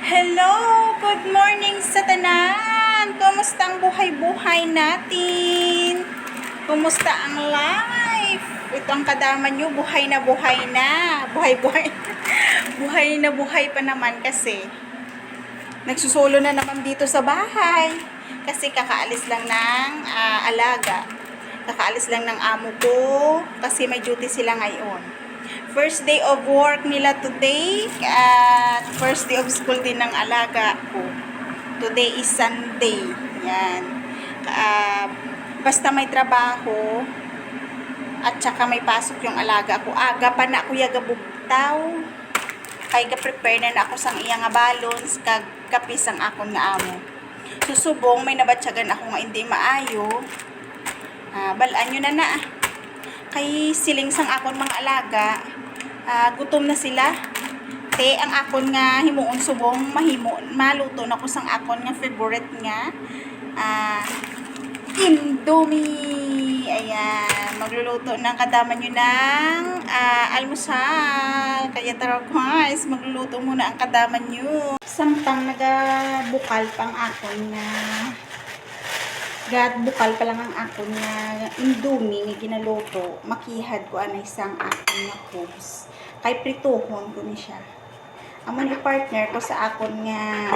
Hello! Good morning sa tanan! Kumusta ang buhay-buhay natin? Kumusta ang life? Ito ang kadama nyo, buhay na buhay na. Buhay-buhay. Buhay na buhay pa naman kasi nagsusolo na naman dito sa bahay. Kasi kakaalis lang ng alaga. Kakaalis lang ng amo ko kasi may duty sila ngayon. First day of work nila today at first day of school din ng alaga ko. Today is Sunday. Yan. Basta may trabaho at saka may pasok yung alaga ko. Aga pa na kuya gabugtaw. Kaya ga-prepare na ako sang iyang balons kag kapis ang akong nga amo. Susubong may nabatsagan ako nga hindi maayo. Balaan nyo na. Kay siling sang akon mga alaga, gutom na sila. Te ang akon nga himuon subong mahimo maluto na ko sang akon nga favorite nga Indomie. Ayan, magluluto ng kadama nyo ng almusal. Kaya tara guys, magluluto muna ang kadama nyo. Samtang nagabukal pang akon nga bukal pa lang ang akon nga Indomie nga ginaluto, makihad ko anay isang akon nga cubes. Kay prituhon ko ni siya. Amo ni partner ko sa akon nga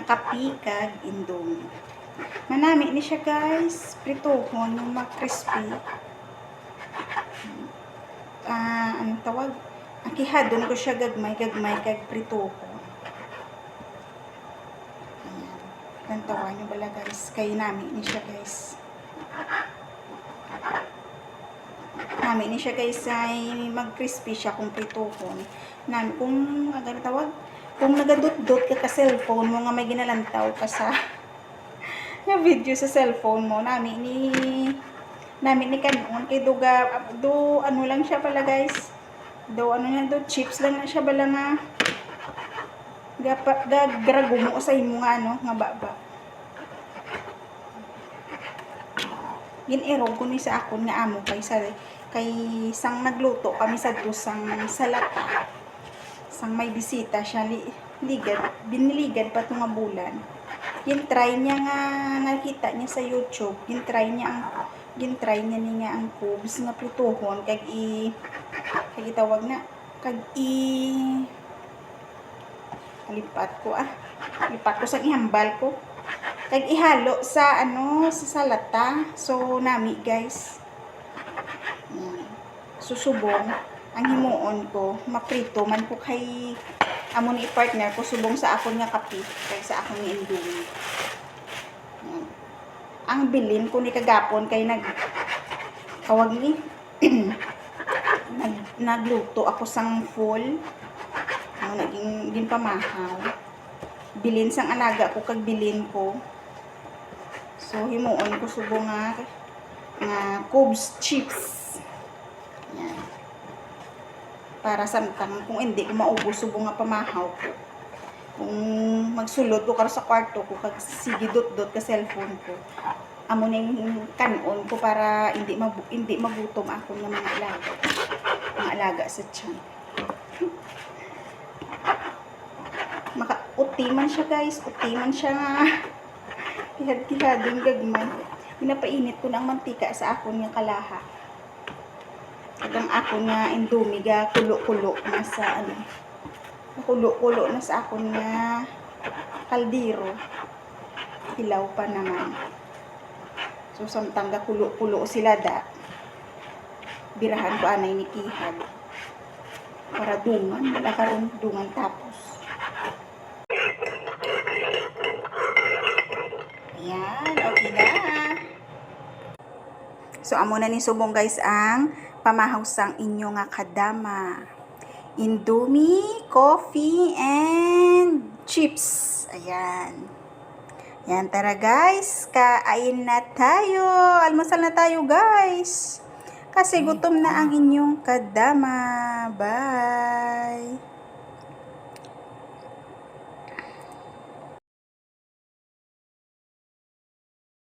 kapikag Indomie. Manami ni siya guys, prituhon yung crispy. Anong tawag? Akihadon ko siya gagmay kag prituhon. Tantawan nyo bala guys, kay nami ni siya guys. Nami ni siya guys ay mag-crispy siya kung prituhon. Kung agad tawag, kung nagadot-dot ka cellphone mo nga may ginalantaw ka sa na video sa cellphone mo, nami ni kanon kay do ano lang siya pala guys. Do chips lang na siya bala nga gagragumo sa imo nga nga baba. Ginirog ko ni sa akon nga amo kay sang nagluto kami sa dusang salata. Sang may bisita siya biniligad pa nga bulan. Gin-try niya nga nakita niya sa YouTube, gin-try niya ni nga ang cubes nga prituhon kag tawag na lipat ko sa ihambal ko kag ihalo sa sa salata. So nami guys, susubong ang himuon ko maprito man ko kay amo ni partner ko subong sa akon nga kape kay sa akon nga Indomie. Ang bilin ko ni kagapon kay tawag ni nagluto ako sang full. Naging pamahaw. Bilin sang alaga ko kag bilin ko. So himuon ko subong nga cubes chips. Yan. Para samtang kung hindi ko maubos subong nga pamahaw ko. Kung magsulod ko karo sa kwarto ko kag sige dot ka cellphone ko. Amo ning kanon ko para hindi magutom ako ng mga alaga sa tiyan. Utiman siya guys, utiman siya nga tihad-tihading gagmay. Pinapainit ko ng mantika sa akon nga kalaha. Kadang akon nga Indomie ga kulo-kulo na sa kulo-kulo na sa akon nga kaldero. Hilaw pa naman. So samtang ga kulo-kulo sila birahan ko anay ni kihad. Para dungan, wala karon dungan tapos. Ayan, okay na. So, amo na ni subong guys ang pamahawsang inyo nga kadama. Indomie, coffee, and chips. Ayan. Yan, tara guys. Kain na tayo. Almusal na tayo guys. Kasi gutom na ang inyong kadama. Bye.